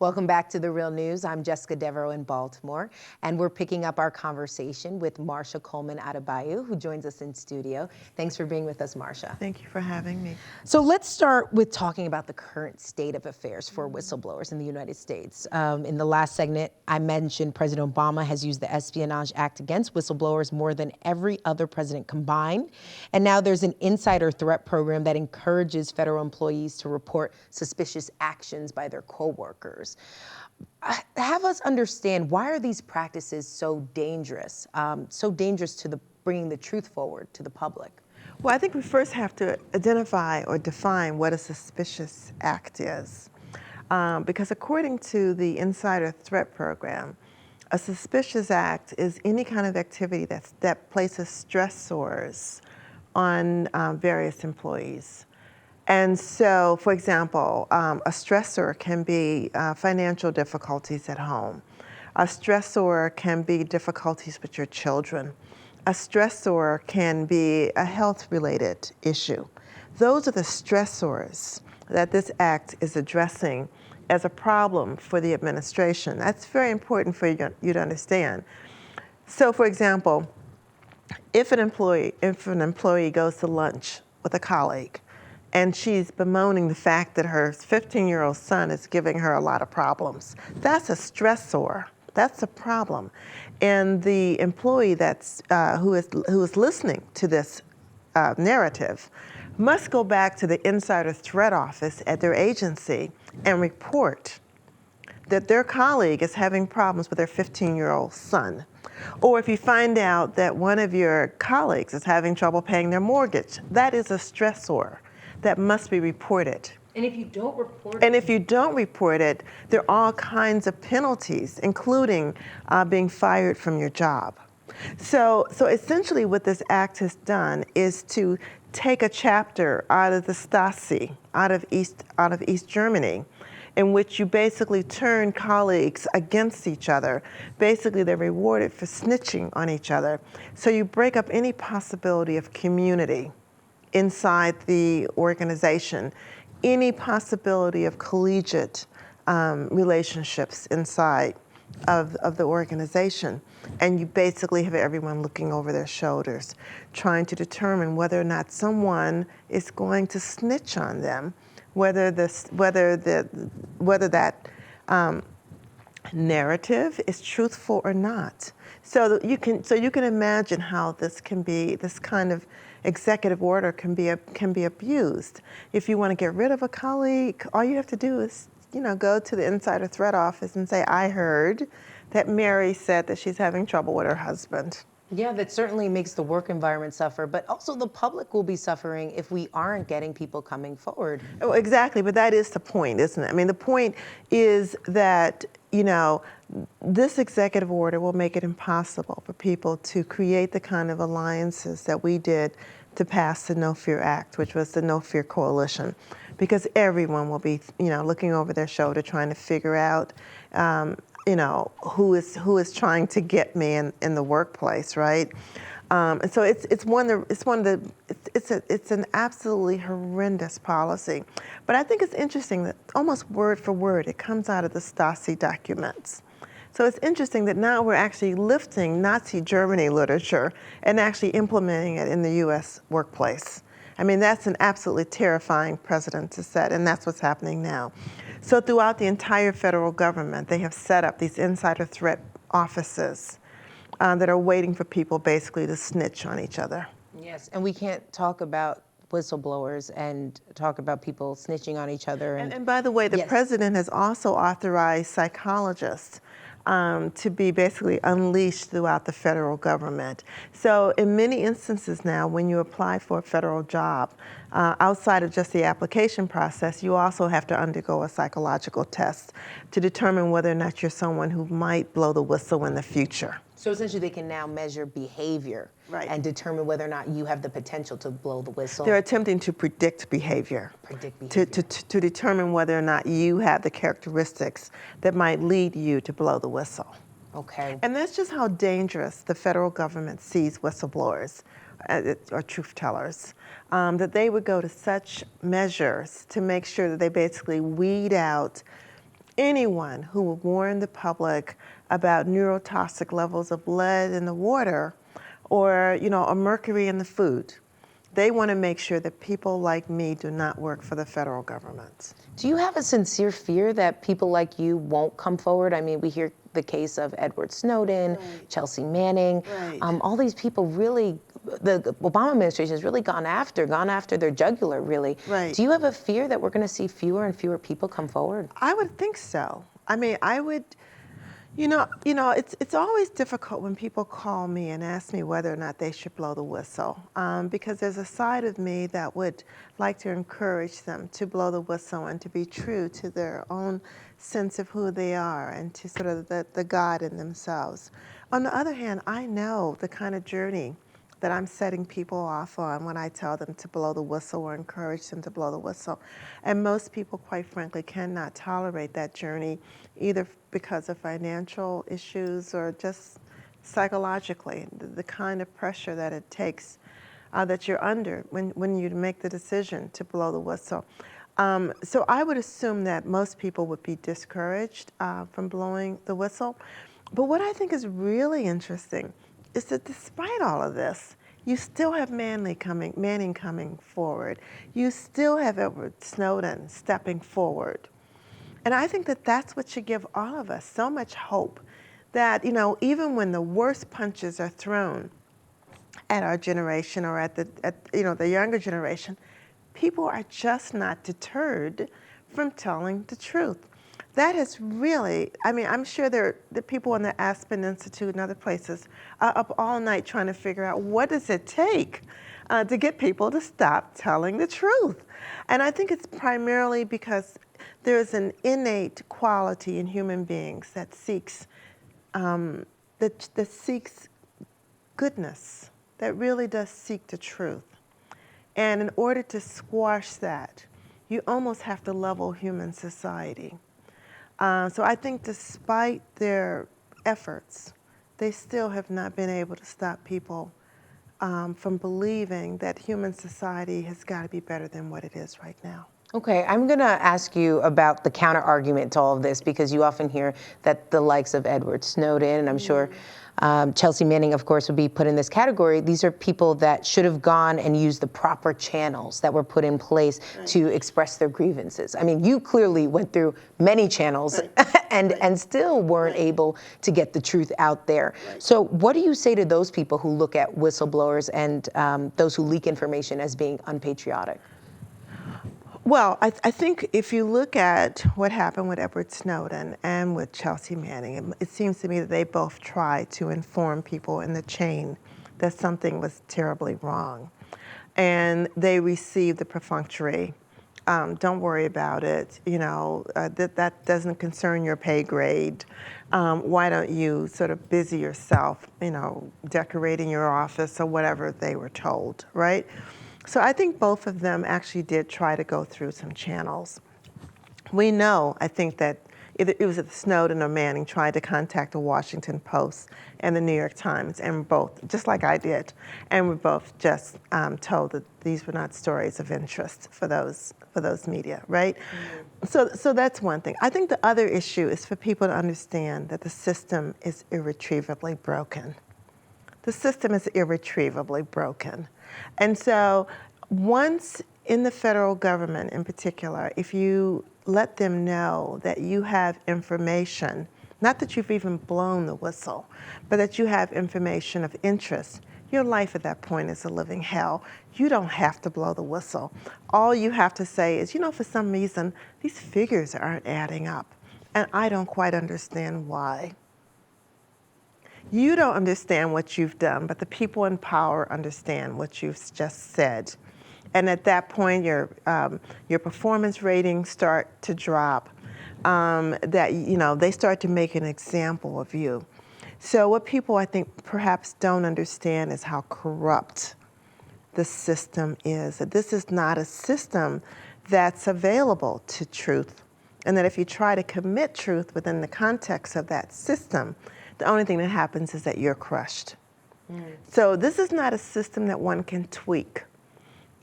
Welcome back to The Real News. I'm Jessica Devereaux in Baltimore, and we're picking up our conversation with Marsha Coleman-Adebayo, who joins us in studio. Thanks for being with us, Marsha. Thank you for having me. So let's start with talking about the current state of affairs for whistleblowers in the United States. In the last segment, I mentioned President Obama has used the Espionage Act against whistleblowers more than every other president combined. And now there's an insider threat program that encourages federal employees to report suspicious actions by their coworkers. Have us understand, why are these practices so dangerous to bringing the truth forward to the public? Well, I think we first have to identify or define what a suspicious act is. Because according to the Insider Threat Program, a suspicious act is any kind of activity that places stressors on various employees. And so, for example, a stressor can be financial difficulties at home. A stressor can be difficulties with your children. A stressor can be a health-related issue. Those are the stressors that this act is addressing as a problem for the administration. That's very important for you to understand. So, for example, if an employee goes to lunch with a colleague and she's bemoaning the fact that her 15-year-old son is giving her a lot of problems, that's a stressor. That's a problem. And the employee who is listening to this narrative must go back to the Insider Threat Office at their agency and report that their colleague is having problems with their 15-year-old son. Or if you find out that one of your colleagues is having trouble paying their mortgage, that is a stressor that must be reported. And if you don't report it, there are all kinds of penalties, including being fired from your job. So essentially what this act has done is to take a chapter out of the Stasi, out of East Germany, in which you basically turn colleagues against each other. Basically, they're rewarded for snitching on each other. So you break up any possibility of community inside the organization, any possibility of collegiate relationships inside of the organization. And you basically have everyone looking over their shoulders, trying to determine whether or not someone is going to snitch on them, whether that narrative is truthful or not. So you can imagine how this kind of executive order can be abused. If you want to get rid of a colleague, all you have to do is go to the Insider Threat Office and say, I heard that Mary said that she's having trouble with her husband. Yeah, that certainly makes the work environment suffer, but also the public will be suffering if we aren't getting people coming forward. Oh, exactly, but that is the point, isn't it? I mean, the point is that, this executive order will make it impossible for people to create the kind of alliances that we did to pass the No Fear Act, which was the No Fear Coalition, because everyone will be, looking over their shoulder trying to figure out, who is trying to get me in the workplace, right? And so it's an absolutely horrendous policy. But I think it's interesting that almost word for word it comes out of the Stasi documents. So it's interesting that now we're actually lifting Nazi Germany literature and actually implementing it in the U.S. workplace. I mean, that's an absolutely terrifying precedent to set, and that's what's happening now. So throughout the entire federal government, they have set up these insider threat offices that are waiting for people basically to snitch on each other. Yes, and we can't talk about whistleblowers and talk about people snitching on each other. And by the way, the president has also authorized psychologists to be basically unleashed throughout the federal government. So in many instances now, when you apply for a federal job, outside of just the application process, you also have to undergo a psychological test to determine whether or not you're someone who might blow the whistle in the future. So essentially they can now measure behavior and determine whether or not you have the potential to blow the whistle. They're attempting to predict behavior. To determine whether or not you have the characteristics that might lead you to blow the whistle. Okay. And that's just how dangerous the federal government sees whistleblowers or truth tellers, that they would go to such measures to make sure that they basically weed out anyone who would warn the public about neurotoxic levels of lead in the water or, or mercury in the food. They want to make sure that people like me do not work for the federal government. Do you have a sincere fear that people like you won't come forward? I mean, we hear the case of Edward Snowden, Right. Chelsea Manning, Right. all these people really, the Obama administration has really gone after their jugular, really. Right. Do you have a fear that we're going to see fewer and fewer people come forward? I would think so. I mean, I would, it's always difficult when people call me and ask me whether or not they should blow the whistle, because there's a side of me that would like to encourage them to blow the whistle and to be true to their own sense of who they are and to sort of the God in themselves. On the other hand, I know the kind of journey that I'm setting people off on when I tell them to blow the whistle or encourage them to blow the whistle. And most people, quite frankly, cannot tolerate that journey, either because of financial issues or just psychologically, the kind of pressure that it takes, that you're under when you make the decision to blow the whistle. So I would assume that most people would be discouraged from blowing the whistle. But what I think is really interesting is that despite all of this, you still have Manning coming forward. You still have Edward Snowden stepping forward. And I think that that's what should give all of us so much hope that, even when the worst punches are thrown at our generation or at the younger generation, people are just not deterred from telling the truth. That has really, I'm sure the people in the Aspen Institute and other places are up all night trying to figure out what does it take to get people to stop telling the truth. And I think it's primarily because there's an innate quality in human beings that seeks goodness, that really does seek the truth. And in order to squash that, you almost have to level human society. So I think despite their efforts, they still have not been able to stop people from believing that human society has got to be better than what it is right now. Okay, I'm going to ask you about the counter argument to all of this, because you often hear that the likes of Edward Snowden, and I'm sure Chelsea Manning, of course, would be put in this category. These are people that should have gone and used the proper channels that were put in place to express their grievances. I mean, you clearly went through many channels and still weren't able to get the truth out there. So what do you say to those people who look at whistleblowers and those who leak information as being unpatriotic? Well, I think if you look at what happened with Edward Snowden and with Chelsea Manning, it seems to me that they both tried to inform people in the chain that something was terribly wrong. And they received the perfunctory, don't worry about it, that doesn't concern your pay grade. Why don't you sort of busy yourself, decorating your office or whatever they were told, right? So I think both of them actually did try to go through some channels. We know, I think, that it was Snowden or Manning tried to contact the Washington Post and the New York Times, and both, just like I did, and we both just told that these were not stories of interest for those media, right? Mm-hmm. So that's one thing. I think the other issue is for people to understand that the system is irretrievably broken. The system is irretrievably broken. And so once in the federal government in particular, if you let them know that you have information, not that you've even blown the whistle, but that you have information of interest, your life at that point is a living hell. You don't have to blow the whistle. All you have to say is, for some reason, these figures aren't adding up, and I don't quite understand why. You don't understand what you've done, but the people in power understand what you've just said. And at that point, your performance ratings start to drop. They start to make an example of you. So what people, I think, perhaps don't understand is how corrupt the system is. That this is not a system that's available to truth, and that if you try to commit truth within the context of that system, the only thing that happens is that you're crushed. So this is not a system that one can tweak.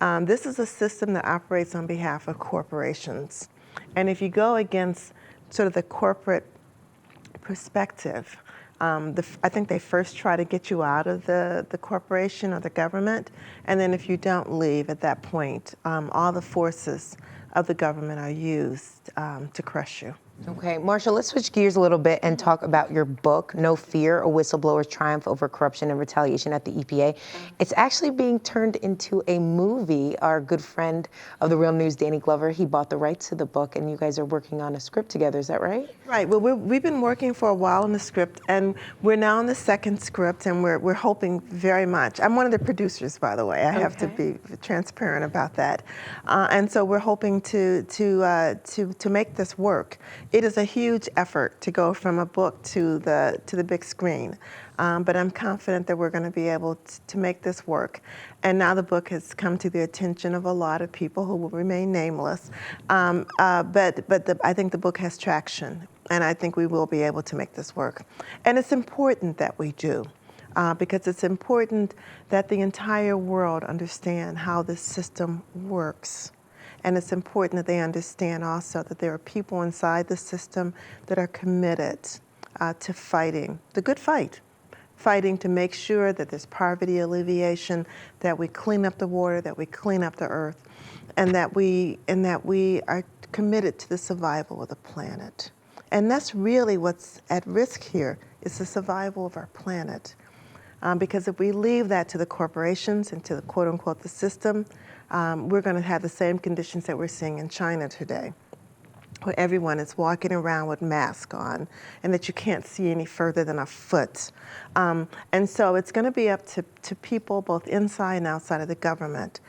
This is a system that operates on behalf of corporations. And if you go against sort of the corporate perspective. I think they first try to get you out of the corporation or the government, and then if you don't leave at that point, all the forces of the government are used to crush you. Okay, Marsha, let's switch gears a little bit and talk about your book, No Fear, A Whistleblower's Triumph Over Corruption and Retaliation at the EPA. It's actually being turned into a movie. Our good friend of The Real News, Danny Glover, he bought the rights to the book, and you guys are working on a script together, is that right? Right, well, we've been working for a while on the script, and we're now on the second script, and we're hoping very much. I'm one of the producers, by the way. I have to be transparent about that. And so we're hoping to make this work. It is a huge effort to go from a book to the big screen, but I'm confident that we're going to be able to make this work. And now the book has come to the attention of a lot of people who will remain nameless, but I think the book has traction, and I think we will be able to make this work. And it's important that we do. Because it's important that the entire world understand how this system works. And it's important that they understand also that there are people inside the system that are committed to fighting the good fight, fighting to make sure that there's poverty alleviation, that we clean up the water, that we clean up the earth, and that we are committed to the survival of the planet. And that's really what's at risk here, is the survival of our planet. Because if we leave that to the corporations and to the quote unquote the system, we're going to have the same conditions that we're seeing in China today, where everyone is walking around with masks on and that you can't see any further than a foot. And so it's going to be up to people both inside and outside of the government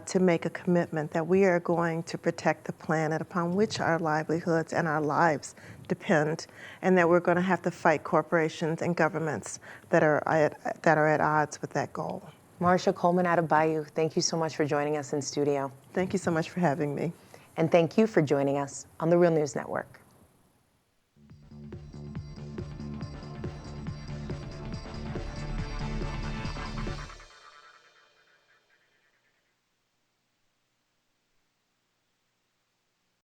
to make a commitment that we are going to protect the planet upon which our livelihoods and our lives depend, and that we're going to have to fight corporations and governments that are at odds with that goal. Marsha Coleman-Adebayo, thank you so much for joining us in studio. Thank you so much for having me. And thank you for joining us on The Real News Network.